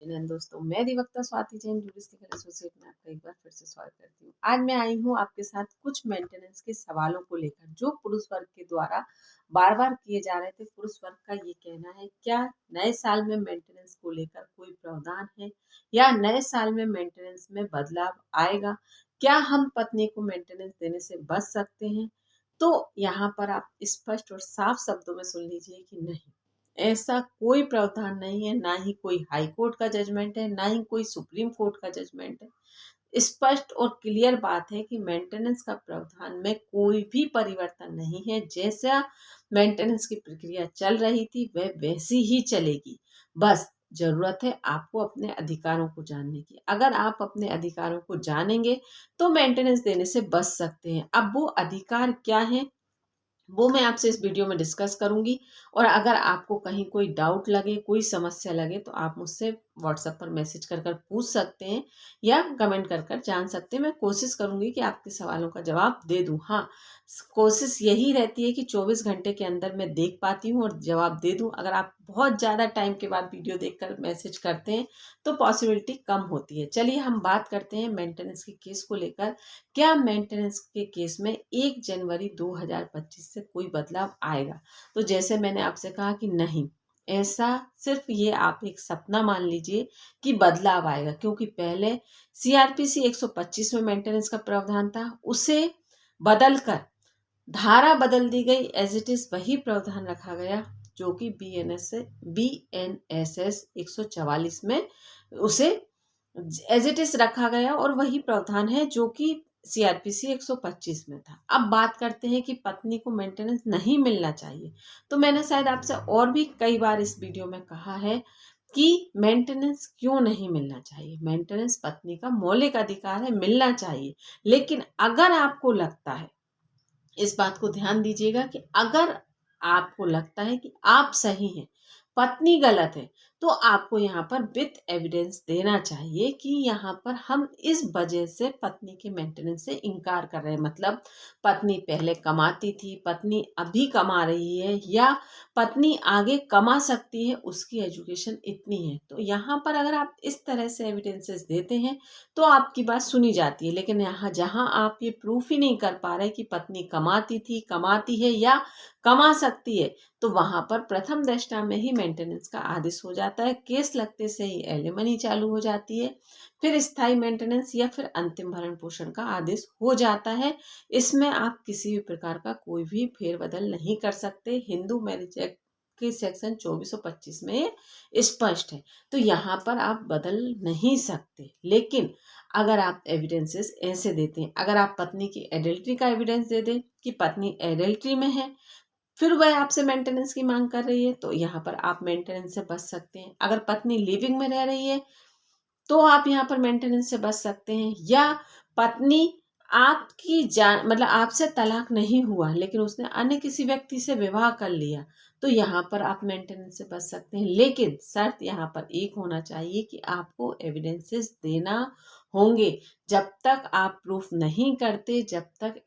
दोस्तों, मैं अधिवक्ता स्वाति जैन ज्यूडिशियल एसोसिएट में आपका एक बार फिर से स्वागत करती हूँ। आज मैं आई हूँ आपके साथ कुछ मेंटेनेंस के सवालों को लेकर जो पुरुष वर्ग के द्वारा बार बार किए जा रहे थे। पुरुष वर्ग का ये कहना है, क्या नए साल में मेंटेनेंस को लेकर कोई प्रावधान है या नए साल में मेंटेनेंस में बदलाव आएगा? क्या हम पत्नी को मेंटेनेंस देने से बच सकते हैं? तो यहाँ पर आप स्पष्ट और साफ शब्दों में सुन लीजिए कि नहीं, ऐसा कोई प्रावधान नहीं है। ना ही कोई हाई कोर्ट का जजमेंट है, ना ही कोई सुप्रीम कोर्ट का जजमेंट है। स्पष्ट और क्लियर बात है कि मेंटेनेंस का प्रावधान में कोई भी परिवर्तन नहीं है। जैसा मेंटेनेंस की प्रक्रिया चल रही थी वह वैसी ही चलेगी। बस जरूरत है आपको अपने अधिकारों को जानने की। अगर आप अपने अधिकारों को जानेंगे तो मेंटेनेंस देने से बच सकते हैं। अब वो अधिकार क्या है वो मैं आपसे इस वीडियो में डिस्कस करूंगी। और अगर आपको कहीं कोई डाउट लगे, कोई समस्या लगे तो आप मुझसे व्हाट्सएप पर मैसेज कर कर पूछ सकते हैं या कमेंट कर कर जान सकते हैं। मैं कोशिश करूंगी कि आपके सवालों का जवाब दे दूं। हाँ, कोशिश यही रहती है कि 24 घंटे के अंदर मैं देख पाती हूँ और जवाब दे दूं। अगर आप बहुत ज़्यादा टाइम के बाद वीडियो देखकर मैसेज करते हैं तो पॉसिबिलिटी कम होती है। चलिए हम बात करते हैं मेंटेनेंस के केस को लेकर। क्या मेंटेनेंस के केस में 1 जनवरी 2025 से कोई बदलाव आएगा? तो जैसे मैंने आपसे कहा कि नहीं, ऐसा सिर्फ ये आप एक सपना मान लीजिए कि बदलाव आएगा, क्योंकि पहले सीआरपीसी 125 में मेंटेनेंस का प्रावधान था, उसे बदलकर धारा बदल दी गई, एज इट इज वही प्रावधान रखा गया जो कि बीएनएसएस 144 में उसे एज इट इज रखा गया और वही प्रावधान है जो कि सीआरपीसी 125 में था। अब बात करते हैं कि पत्नी को मेंटेनेंस नहीं मिलना चाहिए। तो मैंने शायद आपसे और भी कई बार इस वीडियो में कहा है कि मेंटेनेंस क्यों नहीं मिलना चाहिए। मेंटेनेंस पत्नी का मौलिक अधिकार है, मिलना चाहिए। लेकिन अगर आपको लगता है, इस बात को ध्यान दीजिएगा कि अगर आपको लगता है कि आप सही हैं, पत्नी गलत है, तो आपको यहाँ पर विथ एविडेंस देना चाहिए कि यहाँ पर हम इस वजह से पत्नी के मेंटेनेंस से इनकार कर रहे हैं। मतलब पत्नी पहले कमाती थी, पत्नी अभी कमा रही है, या पत्नी आगे कमा सकती है, उसकी एजुकेशन इतनी है। तो यहाँ पर अगर आप इस तरह से एविडेंसेस देते हैं तो आपकी बात सुनी जाती है। लेकिन यहाँ जहाँ आप ये प्रूफ ही नहीं कर पा रहे कि पत्नी कमाती थी, कमाती है या कमा सकती है, तो वहां पर प्रथम दृष्टया में ही मेंटेनेंस का आदेश हो जाता है। केस लगते से ही एलिमनी चालू हो जाती है, फिर स्थायी मेंटेनेंस या फिर अंतिम भरण पोषण का आदेश हो जाता है। इसमें आप किसी भी प्रकार का कोई भी फेरबदल नहीं कर सकते। हिंदू मैरिज एक्ट के सेक्शन 2425 में स्पष्ट है। तो यहाँ पर आप बदल नहीं सकते। लेकिन अगर आप एविडेंसेस ऐसे देते हैं, अगर आप पत्नी की एडल्ट्री का एविडेंस दे दें कि पत्नी एडल्ट्री में है, फिर वह आपसे मेंटेनेंस की मांग कर रही है, तो यहाँ पर आप मेंटेनेंस से बच सकते हैं। अगर पत्नी लिविंग में रह रही है तो आप यहाँ पर मेंटेनेंस से बच सकते हैं। या पत्नी आपकी जान मतलब आपसे तलाक नहीं हुआ लेकिन उसने अन्य किसी व्यक्ति से विवाह कर लिया, तो यहाँ पर आप मेंटेनेंस से बच सकते हैं। लेकिन शर्त यहाँ पर एक होना चाहिए कि आपको एविडेंसेस देना होंगे। जब तक आप प्रूफ नहीं करते, जब तक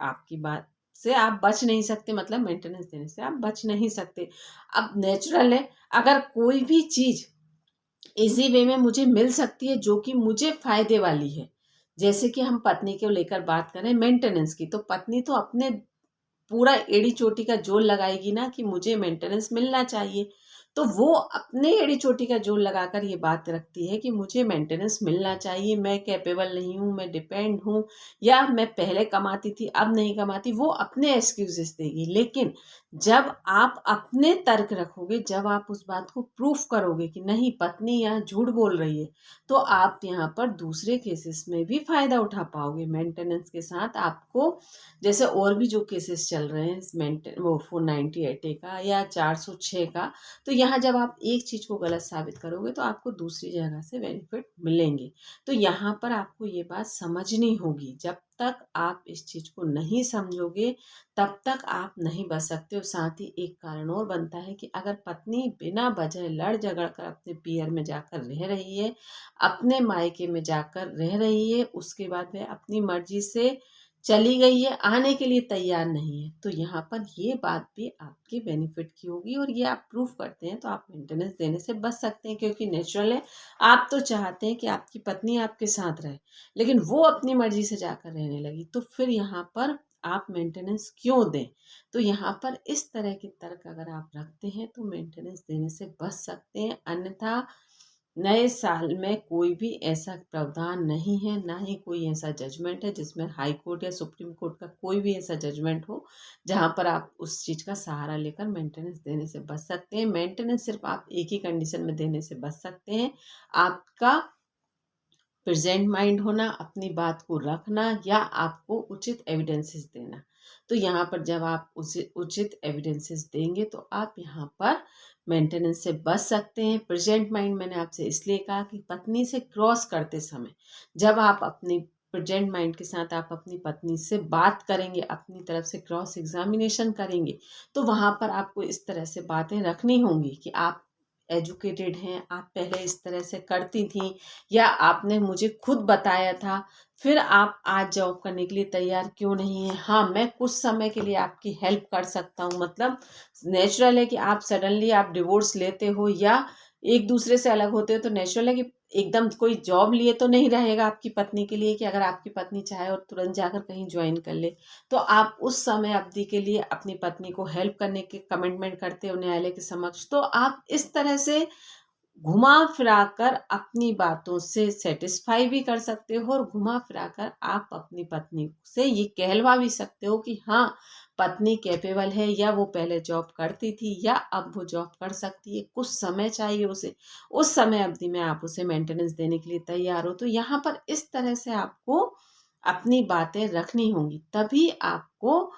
आपकी बात से आप बच नहीं सकते, मतलब मेंटेनेंस देने से आप बच नहीं सकते। अब नेचुरल है, अगर कोई भी चीज इजी वे में मुझे मिल सकती है जो कि मुझे फायदे वाली है, जैसे कि हम पत्नी को लेकर बात करें मेंटेनेंस की, तो पत्नी तो अपने पूरा एड़ी चोटी का जोर लगाएगी ना कि मुझे मेंटेनेंस मिलना चाहिए। तो वो अपने एड़ी चोटी का जोर लगाकर ये बात रखती है कि मुझे मेंटेनेंस मिलना चाहिए, मैं कैपेबल नहीं हूँ, मैं डिपेंड हूँ, या मैं पहले कमाती थी अब नहीं कमाती, वो अपने एक्सक्यूजेस देगी। लेकिन जब आप अपने तर्क रखोगे, जब आप उस बात को प्रूफ करोगे कि नहीं पत्नी यहाँ झूठ बोल रही है, तो आप यहाँ पर दूसरे केसेस में भी फायदा उठा पाओगे। मेंटेनेंस के साथ आपको, जैसे और भी जो केसेस चल रहे हैं मेंटेन वो 498A का या 406 का, तो यहाँ जब आप एक चीज़ को गलत साबित करोगे तो आपको दूसरी जगह से बेनिफिट मिलेंगे। तो यहाँ पर आपको ये बात समझनी होगी। जब तक आप इस चीज़ को नहीं समझोगे तब तक आप नहीं बच सकते हो। साथ ही एक कारण और बनता है कि अगर पत्नी बिना वजह लड़ झगड़ कर अपने पियर में जाकर रह रही है, अपने मायके में जाकर रह रही है, उसके बाद वह अपनी मर्जी से चली गई है, आने के लिए तैयार नहीं है, तो यहाँ पर ये बात भी आपके बेनिफिट की होगी और ये आप प्रूफ करते हैं तो आप मेंटेनेंस देने से बच सकते हैं, क्योंकि नेचुरल है। आप तो चाहते हैं कि आपकी पत्नी आपके साथ रहे, लेकिन वो अपनी मर्जी से जाकर रहने लगी, तो फिर यहाँ पर आप मेंटेनेंस क्यों दें। तो यहाँ पर इस तरह के तर्क अगर आप रखते हैं तो मेंटेनेंस देने से बच सकते हैं। अन्यथा नए साल में कोई भी ऐसा प्रावधान नहीं है, ना ही कोई ऐसा जजमेंट है जिसमें हाई कोर्ट या सुप्रीम कोर्ट का कोई भी ऐसा जजमेंट हो जहां पर आप उस चीज़ का सहारा लेकर मेंटेनेंस देने से बच सकते हैं। मेंटेनेंस सिर्फ आप एक ही कंडीशन में देने से बच सकते हैं, आपका प्रेजेंट माइंड होना, अपनी बात को रखना, या आपको उचित एविडेंसेस देना। तो यहाँ पर जब आप उसे उचित एविडेंसेस देंगे तो आप यहाँ पर मेंटेनेंस से बच सकते हैं। प्रेजेंट माइंड मैंने आपसे इसलिए कहा कि पत्नी से क्रॉस करते समय जब आप अपनी प्रेजेंट माइंड के साथ आप अपनी पत्नी से बात करेंगे, अपनी तरफ से क्रॉस एग्जामिनेशन करेंगे, तो वहाँ पर आपको इस तरह से बातें रखनी होंगी कि आप एजुकेटेड हैं, आप पहले इस तरह से करती थी, या आपने मुझे खुद बताया था, फिर आप आज जॉब करने के लिए तैयार क्यों नहीं है। हाँ, मैं कुछ समय के लिए आपकी हेल्प कर सकता हूँ, मतलब नेचुरल है कि आप सडनली आप डिवोर्स लेते हो या एक दूसरे से अलग होते हो, तो नेचुरल है कि एकदम कोई जॉब लिए तो नहीं रहेगा आपकी पत्नी के लिए कि अगर आपकी पत्नी चाहे और तुरंत जाकर कहीं ज्वाइन कर ले, तो आप उस समय अवधि के लिए अपनी पत्नी को हेल्प करने के कमिटमेंट करते हो न्यायालय के समक्ष। तो आप इस तरह से घुमा फिराकर अपनी बातों से सेटिस्फाई भी कर सकते हो, और घुमा फिराकर आप अपनी पत्नी से ये कहलवा भी सकते हो कि हाँ, पत्नी कैपेबल है, या वो पहले जॉब करती थी या अब वो जॉब कर सकती है, कुछ समय चाहिए उसे, उस समय अवधि में आप उसे मेंटेनेंस देने के लिए तैयार हो। तो यहाँ पर इस तरह से आपको अपनी बातें रखनी होंगी, तभी आपको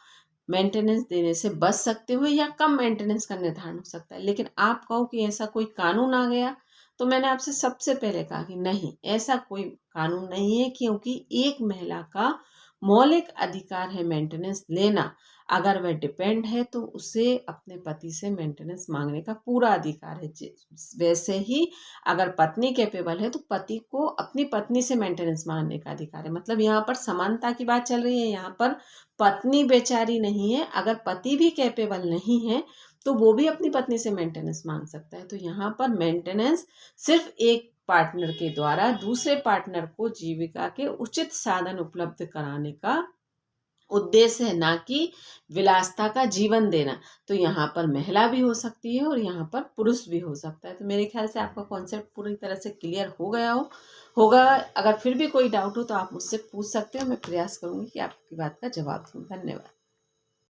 मेंटेनेंस देने से बच सकते हो या कम मेंटेनेंस का निर्धारण हो सकता है। लेकिन आप कहो कि ऐसा कोई कानून आ गया, तो मैंने आपसे सबसे पहले कहा कि नहीं, ऐसा कोई कानून नहीं है, क्योंकि एक महिला का मौलिक अधिकार है मेंटेनेंस लेना। अगर वह डिपेंड है तो उसे अपने पति से मेंटेनेंस मांगने का पूरा अधिकार है। वैसे ही अगर पत्नी कैपेबल है तो पति को अपनी पत्नी से मेंटेनेंस मांगने का अधिकार है। मतलब यहाँ पर समानता की बात चल रही है, यहाँ पर पत्नी बेचारी नहीं है। अगर पति भी कैपेबल नहीं है तो वो भी अपनी पत्नी से मेंटेनेंस मांग सकता है। तो यहाँ पर मेंटेनेंस सिर्फ एक पार्टनर के द्वारा दूसरे पार्टनर को जीविका के उचित साधन उपलब्ध कराने का उद्देश्य है, ना कि विलासिता का जीवन देना। तो यहाँ पर महिला भी हो सकती है और यहाँ पर पुरुष भी हो सकता है। तो मेरे ख्याल से आपका कॉन्सेप्ट पूरी तरह से क्लियर हो गया होगा। अगर फिर भी कोई डाउट हो तो आप मुझसे पूछ सकते हो, मैं प्रयास करूँगी कि आपकी बात का जवाब दूँ। धन्यवाद।